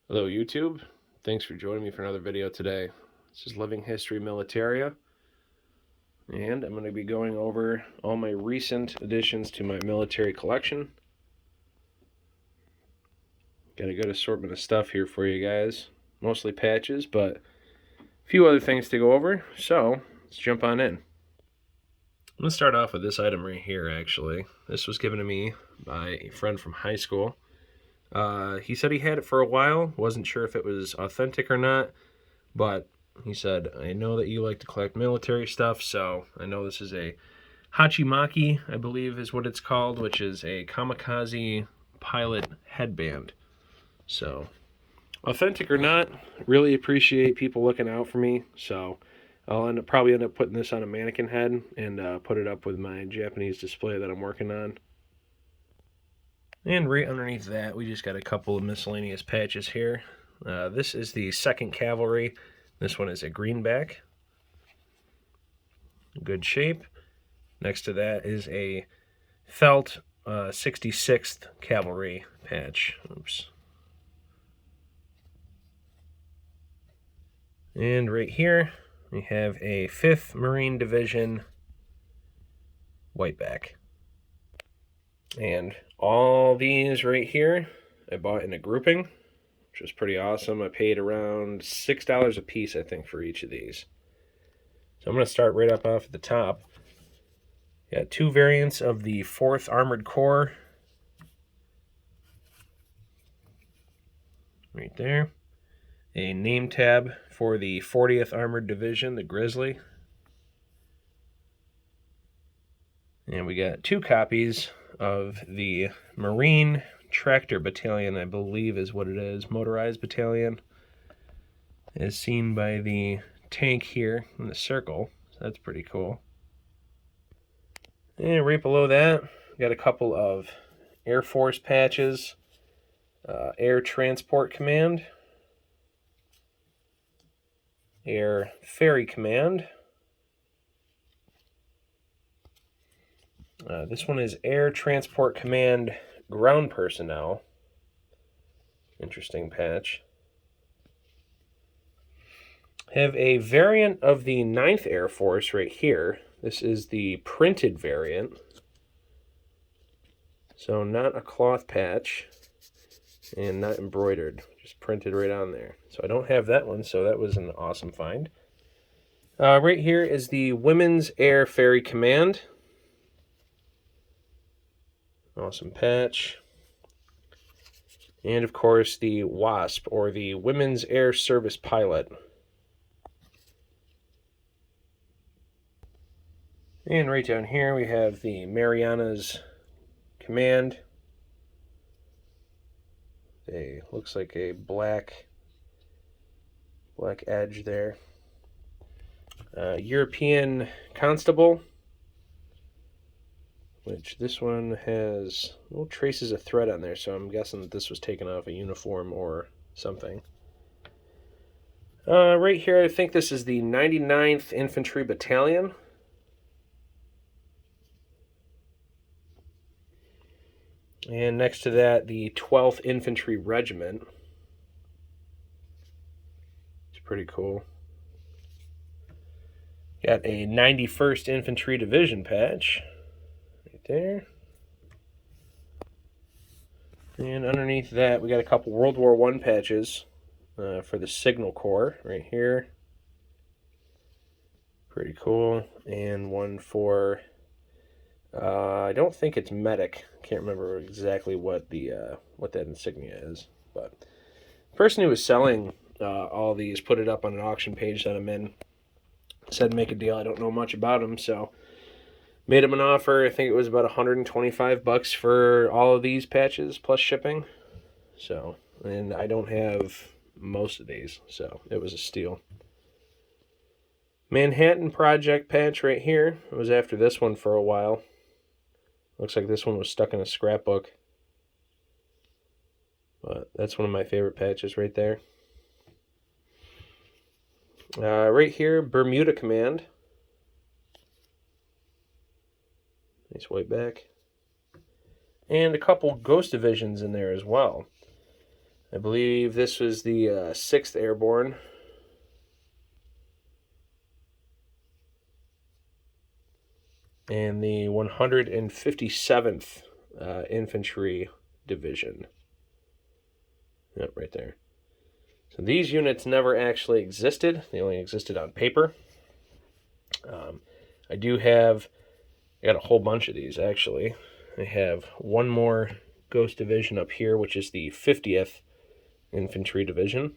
Hello YouTube, thanks for joining me for another video today. This is Living History Militaria, and I'm going to be going over all my recent additions to my military collection. Got a good assortment of stuff here for you guys, mostly patches, but a few other things to go over, so let's jump on in. I'm going to start off with this item right here, actually. This was given to me by a friend from high school. He said he had it for a while, wasn't sure if it was authentic or not, but he said, I know that you like to collect military stuff, so I know this is a Hachimaki, I believe is what it's called, which is a kamikaze pilot headband. So, authentic or not, really appreciate people looking out for me, so I'll probably end up putting this on a mannequin head and put it up with my Japanese display that I'm working on. And right underneath that, we just got a couple of miscellaneous patches here. This is the 2nd Cavalry. This one is a greenback. Good shape. Next to that is a felt 66th Cavalry patch. Oops. And right here, we have a 5th Marine Division whiteback. And all these right here, I bought in a grouping, which was pretty awesome. I paid around $6 a piece, I think, for each of these. So I'm going to start right up off at the top. Got 2 variants of the 4th Armored Corps. Right there. A name tab for the 40th Armored Division, the Grizzly. And we got 2 copies of the Marine Tractor Battalion, I believe is what it is, motorized battalion, as seen by the tank here in the circle. So that's pretty cool. And right below that, we got a couple of Air Force patches, Air Transport Command, Air Ferry Command. This one is Air Transport Command Ground Personnel. Interesting patch. Have a variant of the 9th Air Force right here. This is the printed variant. So not a cloth patch and not embroidered, just printed right on there. So I don't have that one, so that was an awesome find. Right here is the Women's Air Ferry Command. Awesome patch. And of course the WASP, or the Women's Air Service Pilot. And right down here we have the Mariana's Command. Looks like a black edge there. European Constable, which this one has little traces of thread on there, so I'm guessing that this was taken off a uniform or something. Right here, I think this is the 99th Infantry Battalion. And next to that, the 12th Infantry Regiment. It's pretty cool. Got a 91st Infantry Division patch right there. And underneath that, we got a couple World War I patches for the Signal Corps right here. Pretty cool. And one for, I don't think it's Medic. Can't remember exactly what that insignia is. But the person who was selling all these put it up on an auction page that I'm in. Said make a deal. I don't know much about them, so made him an offer. I think it was about $125 for all of these patches plus shipping. So, and I don't have most of these, so it was a steal. Manhattan Project patch right here. I was after this one for a while. Looks like this one was stuck in a scrapbook. But that's one of my favorite patches right there. Right here, Bermuda Command. Nice white back. And a couple Ghost Divisions in there as well. I believe this was the 6th Airborne. And the 157th Infantry Division. Yep, right there. So these units never actually existed. They only existed on paper. I got a whole bunch of these, actually. I have one more Ghost Division up here, which is the 50th Infantry Division.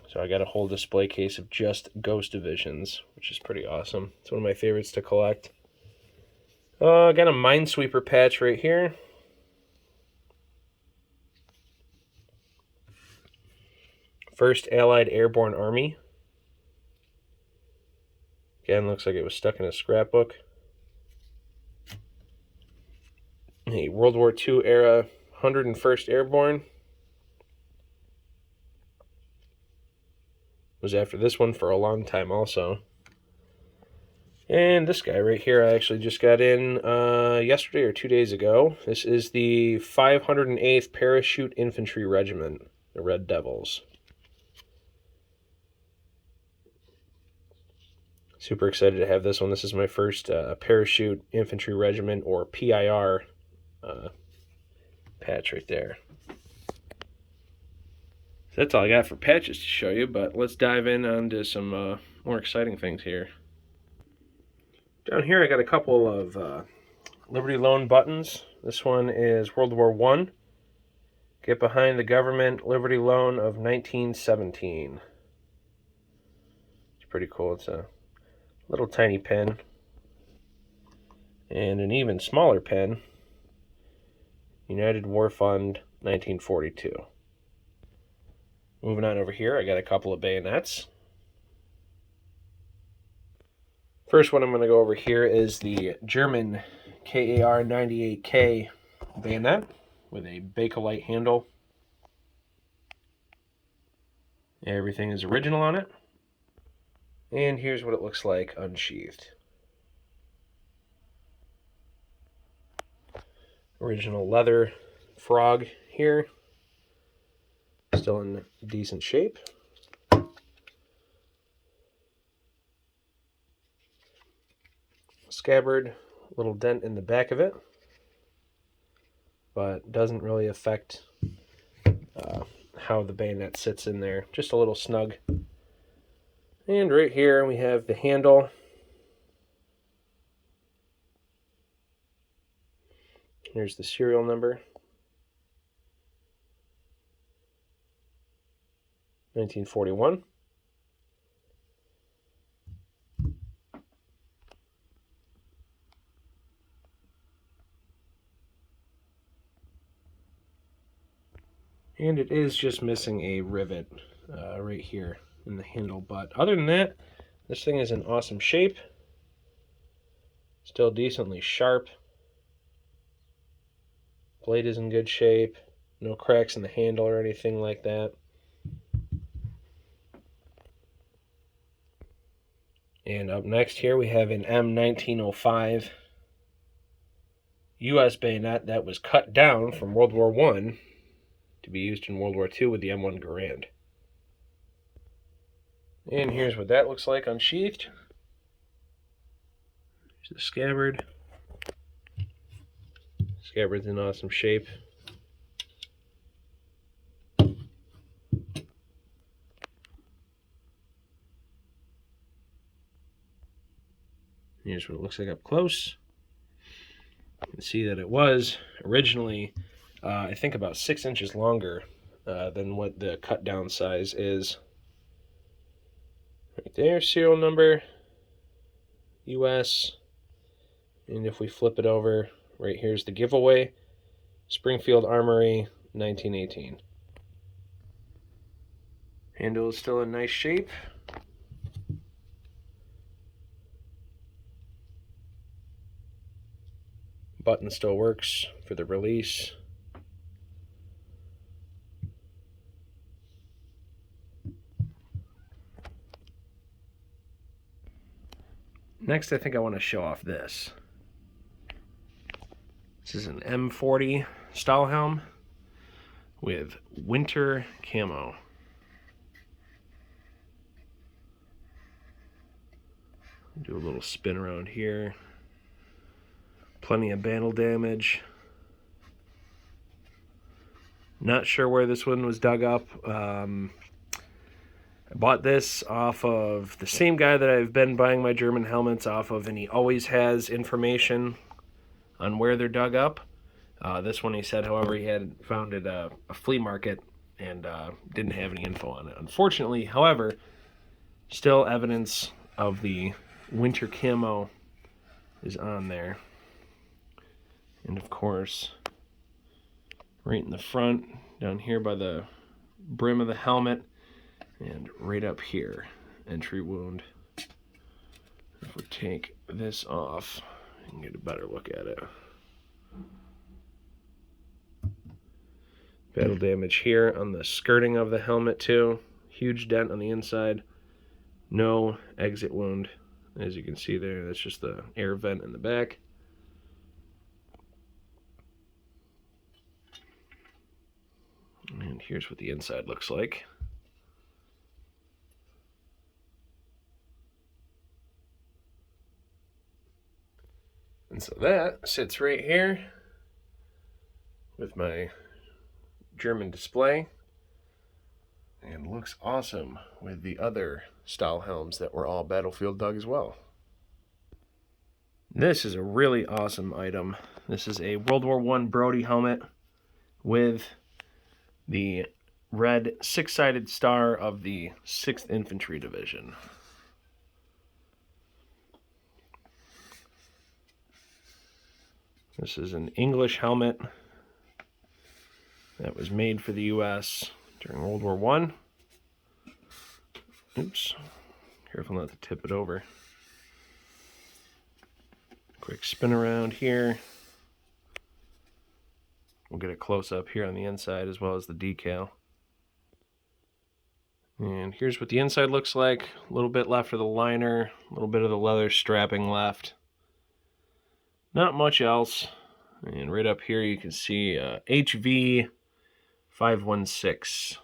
So I got a whole display case of just Ghost Divisions, which is pretty awesome. It's one of my favorites to collect. I got a Minesweeper patch right here. First Allied Airborne Army. Again, looks like it was stuck in a scrapbook. A World War II era 101st Airborne. Was after this one for a long time also. And this guy right here I actually just got in yesterday or 2 days ago. This is the 508th Parachute Infantry Regiment, the Red Devils. Super excited to have this one. This is my first Parachute Infantry Regiment, or PIR, patch right there. So that's all I got for patches to show you, but let's dive in onto some more exciting things here. Down here I got a couple of Liberty Loan buttons. This one is World War I. Get behind the government, Liberty Loan of 1917. It's pretty cool. It's a little tiny pen. And an even smaller pen, United War Fund 1942. Moving on over here, I got a couple of bayonets. First one I'm going to go over here is the German KAR 98K bayonet with a Bakelite handle. Everything is original on it. And here's what it looks like unsheathed. Original leather frog here. Still in decent shape. Scabbard, little dent in the back of it, but doesn't really affect how the bayonet sits in there. Just a little snug. And right here we have the handle. Here's the serial number. 1941. And it is just missing a rivet right here in the handle. But other than that, this thing is in awesome shape. Still decently sharp. Blade is in good shape. No cracks in the handle or anything like that. And up next here we have an M1905 U.S. bayonet that was cut down from World War I to be used in World War II with the M1 Garand. And here's what that looks like unsheathed. Here's the scabbard. Scabbard's in awesome shape. Here's what it looks like up close. You can see that it was originally, I think, about 6 inches longer than what the cut down size is. Right there, serial number, US. And if we flip it over, right here's the giveaway, Springfield Armory, 1918. Handle is still in nice shape. Button still works for the release. Next, I think I want to show off this. This is an M40 Stahlhelm. with winter camo. Do a little spin around here. Plenty of battle damage. Not sure where this one was dug up. I bought this off of the same guy that I've been buying my German helmets off of, and he always has information on where they're dug up. This one he said, however, he had found it a flea market and didn't have any info on it. Unfortunately, however, still evidence of the winter camo is on there. And of course, right in the front, down here by the brim of the helmet, and right up here, entry wound. If we take this off, you can get a better look at it. Battle damage here on the skirting of the helmet too. Huge dent on the inside. No exit wound. As you can see there, that's just the air vent in the back. And here's what the inside looks like. And so that sits right here with my German display and looks awesome with the other style helms that were all Battlefield dug as well. This is a really awesome item. This is a World War I Brody helmet with the red six-sided star of the 6th Infantry Division. This is an English helmet that was made for the U.S. during World War I. Oops. Careful not to tip it over. Quick spin around here. We'll get a close-up here on the inside as well as the decal. And here's what the inside looks like. A little bit left of the liner, a little bit of the leather strapping left. Not much else. And right up here you can see HV 516.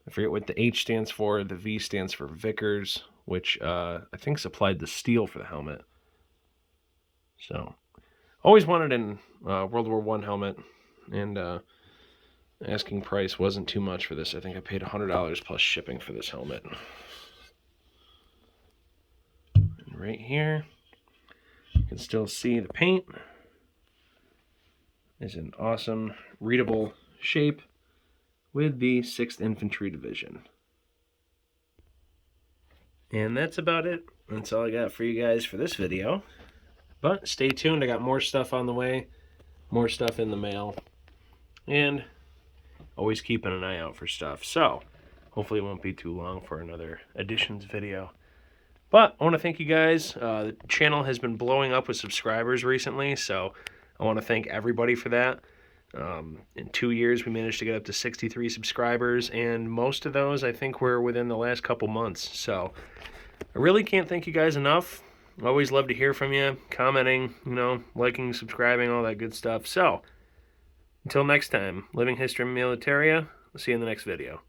I forget what the H stands for. The V stands for Vickers, which I think supplied the steel for the helmet. So, always wanted an World War I helmet, and asking price wasn't too much for this. I think I paid $100 plus shipping for this helmet. And right here, you can still see the paint. Is an awesome, readable shape with the 6th Infantry Division. And that's about it. That's all I got for you guys for this video. But stay tuned, I got more stuff on the way, more stuff in the mail, and always keeping an eye out for stuff. So, hopefully it won't be too long for another additions video. But I want to thank you guys. The channel has been blowing up with subscribers recently, so I want to thank everybody for that. In 2 years, we managed to get up to 63 subscribers, and most of those, I think, were within the last couple months. So, I really can't thank you guys enough. Always love to hear from you, commenting, liking, subscribing, all that good stuff. So, until next time, Living History Militaria, I'll see you in the next video.